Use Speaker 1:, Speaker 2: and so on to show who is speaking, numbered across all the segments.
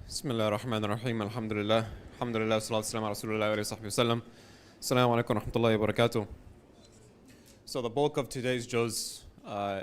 Speaker 1: Bismillah ar-Rahman ar-Rahim, alhamdulillah, alhamdulillah, salatu salam ala rasulullah wa sahbihi wasallam. Assalamu alaikum wa rahmatullahi wa barakatuh. So the bulk of today's juz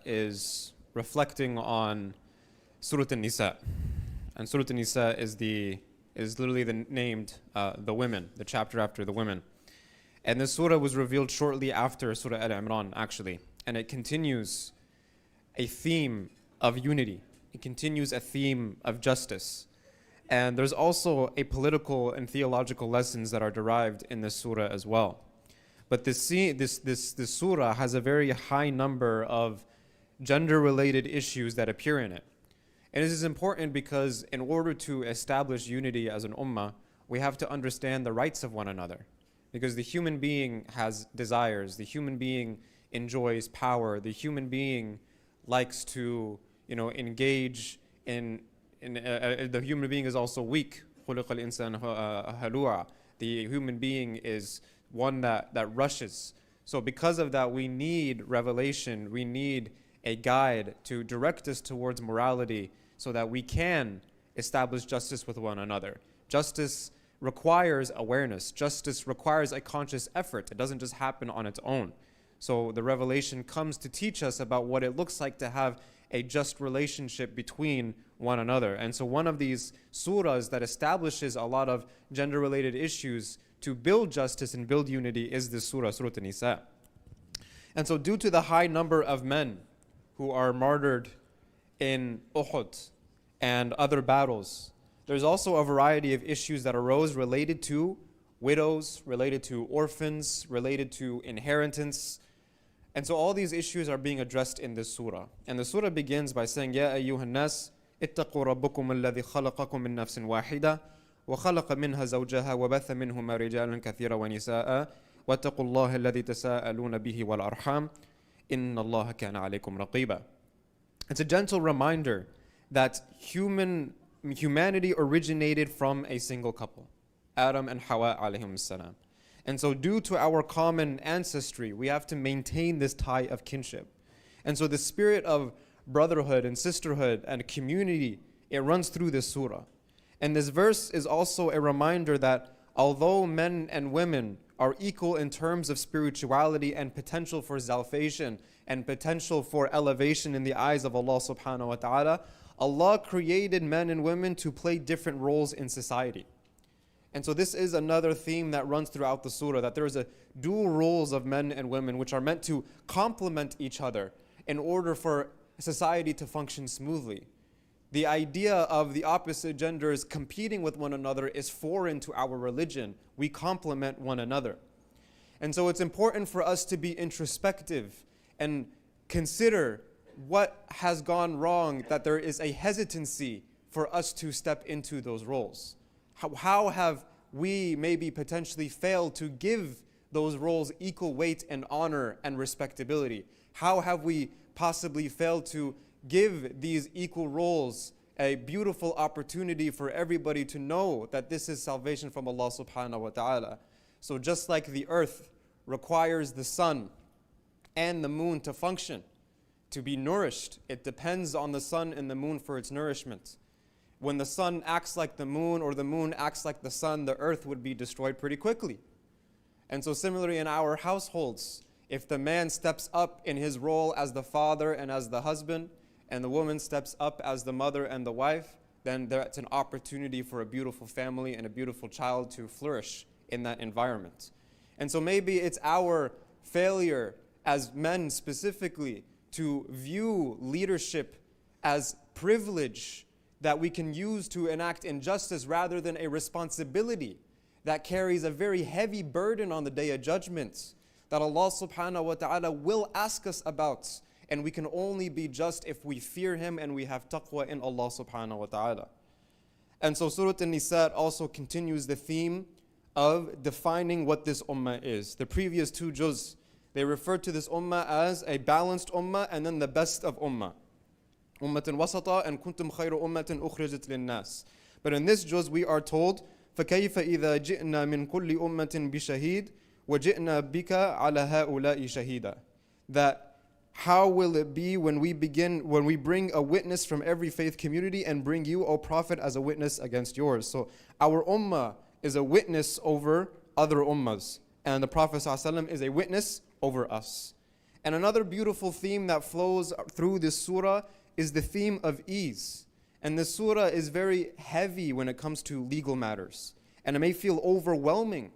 Speaker 1: is reflecting on Surah An-Nisa. And Surah An-Nisa is literally named the women, the chapter after the women. And this surah was revealed shortly after Surah Al-Imran, actually. And it continues a theme of unity. It continues a theme of justice. And there's also a political and theological lessons that are derived in this surah as well. But this surah has a very high number of gender-related issues that appear in it. And this is important because in order to establish unity as an ummah, we have to understand the rights of one another. Because the human being has desires, the human being enjoys power, the human being likes to, engage in the human being is also weak. The human being is one that rushes. So because of that, we need revelation. We need a guide to direct us towards morality so that we can establish justice with one another. Justice requires awareness. Justice requires a conscious effort. It doesn't just happen on its own. So the revelation comes to teach us about what it looks like to have a just relationship between one another. And so one of these surahs that establishes a lot of gender-related issues to build justice and build unity is this surah, Surah An-Nisa. And so due to the high number of men who are martyred in Uhud and other battles, there's also a variety of issues that arose related to widows, related to orphans, related to inheritance. And so all these issues are being addressed in this surah. And the surah begins by saying, Ya ayyuhan nas, ittaqu rabbakum alladhi khalaqakum min nafsin wahida, wa khalaqa minha zawjaha, wa batha minhuma rijalan kathira wa nisa'a, wattaqu Allah alladhi tasa'aluna bihi wal arham, inna Allah kana alaykum raqiba. It's a gentle reminder that humanity originated from a single couple, Adam and Hawa alayhim salam. And so due to our common ancestry, we have to maintain this tie of kinship. And so the spirit of brotherhood and sisterhood and community, it runs through this surah. And this verse is also a reminder that although men and women are equal in terms of spirituality and potential for salvation and potential for elevation in the eyes of Allah subhanahu wa ta'ala, Allah created men and women to play different roles in society. And so this is another theme that runs throughout the surah, that there is a dual roles of men and women which are meant to complement each other in order for society to function smoothly. The idea of the opposite genders competing with one another is foreign to our religion. We complement one another. And so it's important for us to be introspective and consider what has gone wrong, that there is a hesitancy for us to step into those roles. How have we maybe potentially failed to give those roles equal weight and honor and respectability? How have we possibly failed to give these equal roles a beautiful opportunity for everybody to know that this is salvation from Allah subhanahu wa ta'ala? So just like the earth requires the sun and the moon to function, to be nourished, it depends on the sun and the moon for its nourishment. When the sun acts like the moon or the moon acts like the sun, the earth would be destroyed pretty quickly. And so similarly in our households, if the man steps up in his role as the father and as the husband, and the woman steps up as the mother and the wife, then that's an opportunity for a beautiful family and a beautiful child to flourish in that environment. And so maybe it's our failure as men specifically to view leadership as privilege that we can use to enact injustice rather than a responsibility that carries a very heavy burden on the Day of Judgment that Allah subhanahu wa ta'ala will ask us about. And we can only be just if we fear Him and we have taqwa in Allah subhanahu wa ta'ala. And so Surah An-Nisa also continues the theme of defining what this ummah is. The previous two juz, they refer to this ummah as a balanced ummah and then the best of ummah. Ummatan wasata and kuntum khayru ummatin ukhrijat linnas. But in this juz we are told, فَكَيْفَ إِذَا جِئْنَا مِنْ كُلِّ أُمَّةٍ بِشَهِيدٍ وَجِئْنَا بِكَ عَلَى هَؤُلَاءِ شَهِيدًا. That
Speaker 2: how will it be when we bring a witness from every faith community and bring you, O Prophet, as a witness against yours? So our ummah is a witness over other ummahs, and the Prophet ﷺ is a witness over us. And another beautiful theme that flows through this surah is the theme of ease. And this surah is very heavy when it comes to legal matters. And it may feel overwhelming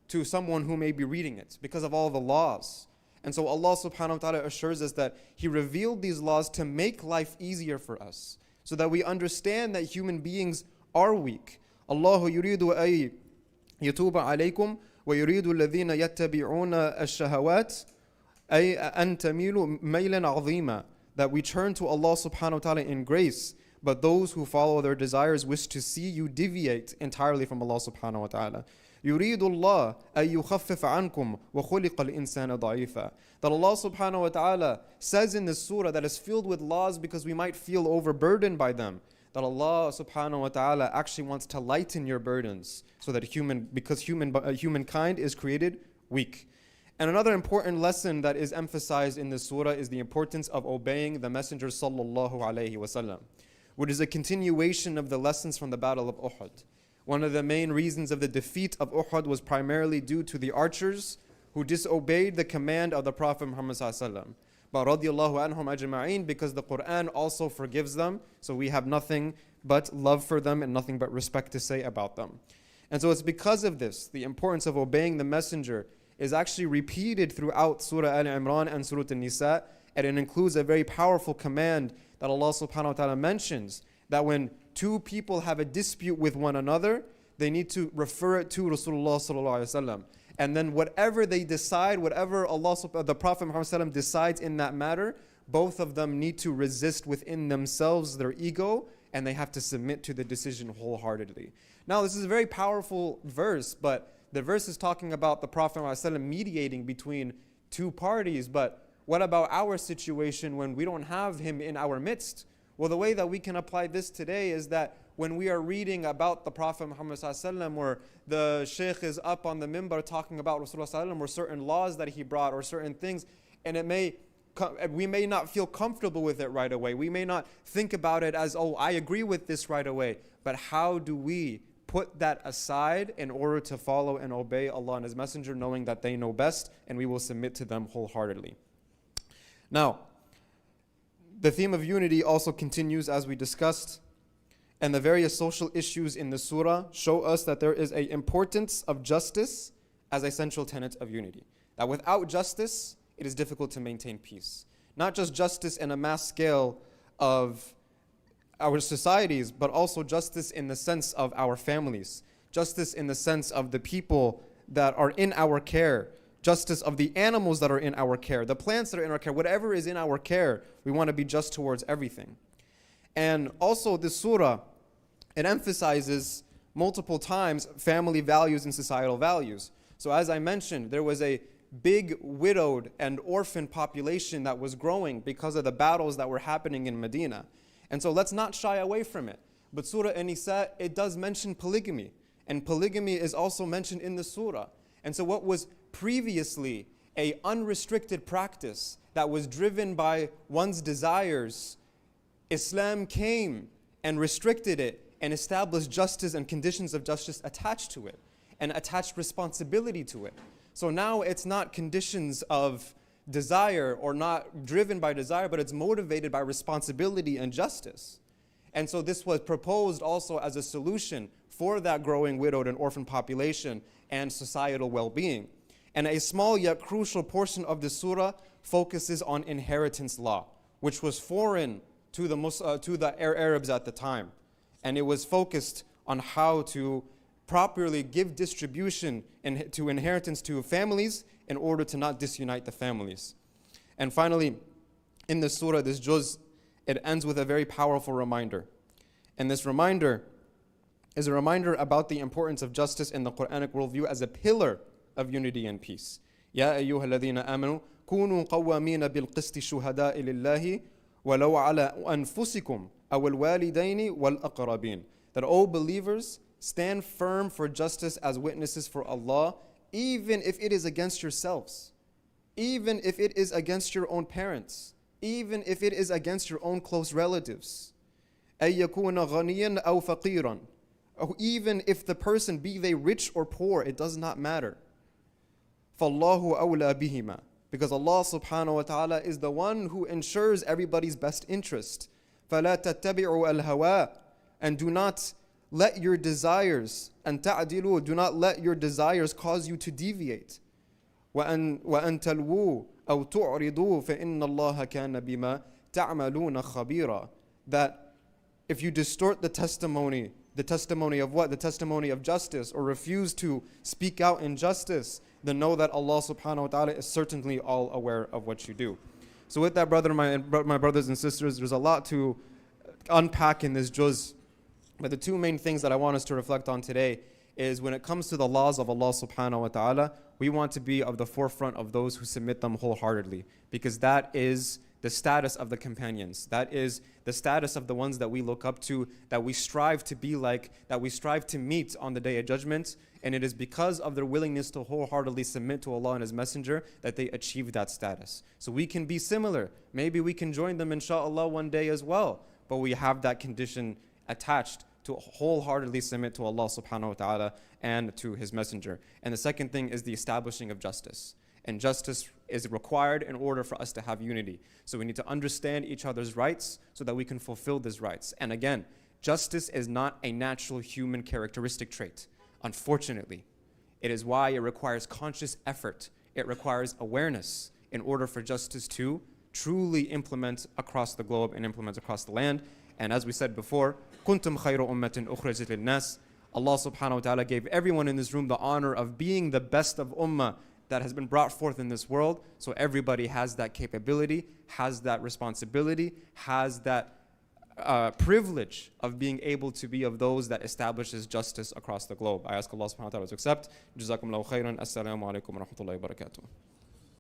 Speaker 2: to someone who may be reading it because of all the laws. And so Allah subhanahu wa ta'ala assures us that He revealed these laws to make life easier for us, so that we understand that human beings are weak. Allahu yuridu ay yatuba alaykum wa yuridu alladhina yattabi'una ash-shahawat ay an tamilu maylan 'azima. That we turn to Allah subhanahu wa ta'ala in grace, but those who follow their desires wish to see you deviate entirely from Allah subhanahu wa ta'ala. يريد الله أن يخفف عنكم وخلق الإنسان ضعيفا. That Allah subhanahu wa ta'ala says in this surah that is filled with laws because we might feel overburdened by them. That Allah subhanahu wa ta'ala actually wants to lighten your burdens, so that humankind is created weak. And another important lesson that is emphasized in this surah is the importance of obeying the Messenger sallallahu alaihi wasallam, which is a continuation of the lessons from the Battle of Uhud. One of the main reasons of the defeat of Uhud was primarily due to the archers who disobeyed the command of the Prophet Muhammad sallallahu alaihi wasallam. But radiyallahu anhum ajma'in, because the Quran also forgives them, so we have nothing but love for them and nothing but respect to say about them. And so it's because of this, the importance of obeying the Messenger is actually repeated throughout Surah Al-Imran and Surah An-Nisa, and it includes a very powerful command that Allah subhanahu wa ta'ala mentions, that when two people have a dispute with one another, they need to refer it to Rasulullah sallallahu alaihi wasallam. And then whatever they decide, whatever the Prophet Muhammad decides in that matter, both of them need to resist within themselves their ego, and they have to submit to the decision wholeheartedly. Now, this is a very powerful verse, but the verse is talking about the Prophet Muhammad mediating between two parties. But what about our situation when we don't have him in our midst? Well, the way that we can apply this today is that when we are reading about the Prophet Muhammad or the Shaykh is up on the minbar talking about Rasulullah or certain laws that he brought or certain things, and we may not feel comfortable with it right away. We may not think about it as, oh, I agree with this right away. But how do we put that aside in order to follow and obey Allah and His Messenger, knowing that they know best and we will submit to them wholeheartedly? Now, the theme of unity also continues as we discussed, and the various social issues in the surah show us that there is an importance of justice as a central tenet of unity. That without justice, it is difficult to maintain peace. Not just justice in a mass scale of our societies, but also justice in the sense of our families, justice in the sense of the people that are in our care, justice of the animals that are in our care, the plants that are in our care, whatever is in our care, we want to be just towards everything. And also this surah, it emphasizes multiple times family values and societal values. So as I mentioned, there was a big widowed and orphan population that was growing because of the battles that were happening in Medina. And so let's not shy away from it. But Surah An-Nisa, it does mention polygamy. And polygamy is also mentioned in the surah. And so what was previously an unrestricted practice that was driven by one's desires, Islam came and restricted it and established justice and conditions of justice attached to it and attached responsibility to it. So now it's not conditions of desire or not driven by desire, but it's motivated by responsibility and justice. And so this was proposed also as a solution for that growing widowed and orphan population and societal well-being. And a small yet crucial portion of the surah focuses on inheritance law, which was foreign to the Arabs at the time. And it was focused on how to properly give distribution to inheritance to families in order to not disunite the families. And finally, in the surah, this juz, it ends with a very powerful reminder. And this reminder is a reminder about the importance of justice in the Quranic worldview as a pillar of unity and peace. Ya ayyuha alladhina amanu kunu qawwamina bil qisti shuhada'i lillahi walau ala anfusikum aw al walidaini wal aqrabin. That, O believers, stand firm for justice as witnesses for Allah, even if it is against yourselves, even if it is against your own parents. even if it is against your own close relatives. أَن يَكُونَ غَنِيًّا أَوْ فَقِيرًا. Even if the person, be they rich or poor, it does not matter. فَاللَّهُ أَوْلَى بِهِمَا. Because Allah subhanahu wa ta'ala is the one who ensures everybody's best interest. فَلَا تَتَّبِعُوا الْهَوَىٰ. And do not let your desires, and ta'dilu, do not let your desires cause you to deviate. وَأَن تَلْوُوا أَوْ تُعْرِضُوا فَإِنَّ اللَّهَ كَانَ بِمَا تَعْمَلُونَ خَبِيرًا. That if you distort the testimony of what? The testimony of justice, or refuse to speak out in justice, then know that Allah subhanahu wa ta'ala is certainly all aware of what you do. So with that, my brothers and sisters, there's a lot to unpack in this juz. But the two main things that I want us to reflect on today is when it comes to the laws of Allah subhanahu wa ta'ala, we want to be of the forefront of those who submit them wholeheartedly, because that is the status of the companions. That is the status of the ones that we look up to, that we strive to be like, that we strive to meet on the Day of Judgment. And it is because of their willingness to wholeheartedly submit to Allah and His Messenger that they achieve that status. So we can be similar. Maybe we can join them inshallah one day as well. But we have that condition attached to wholeheartedly submit to Allah subhanahu wa ta'ala and to His Messenger. And the second thing is the establishing of justice. And justice is required in order for us to have unity. So we need to understand each other's rights so that we can fulfill these rights. And again, justice is not a natural human characteristic trait. Unfortunately, it is why it requires conscious effort. It requires awareness in order for justice to truly implement across the globe and implement across the land. And as we said before, كُنْتُمْ خَيْرُ أُمَّةٍ أُخْرَجَتْ لِلنَّاسِ. Allah subhanahu wa ta'ala gave everyone in this room the honor of being the best of ummah that has been brought forth in this world. So everybody has that capability, has that responsibility, has that privilege of being able to be of those that establishes justice across the globe. I ask Allah subhanahu wa ta'ala to accept. Jazakumullahu khairan. Assalamu alaikum wa rahmatullahi wa barakatuh.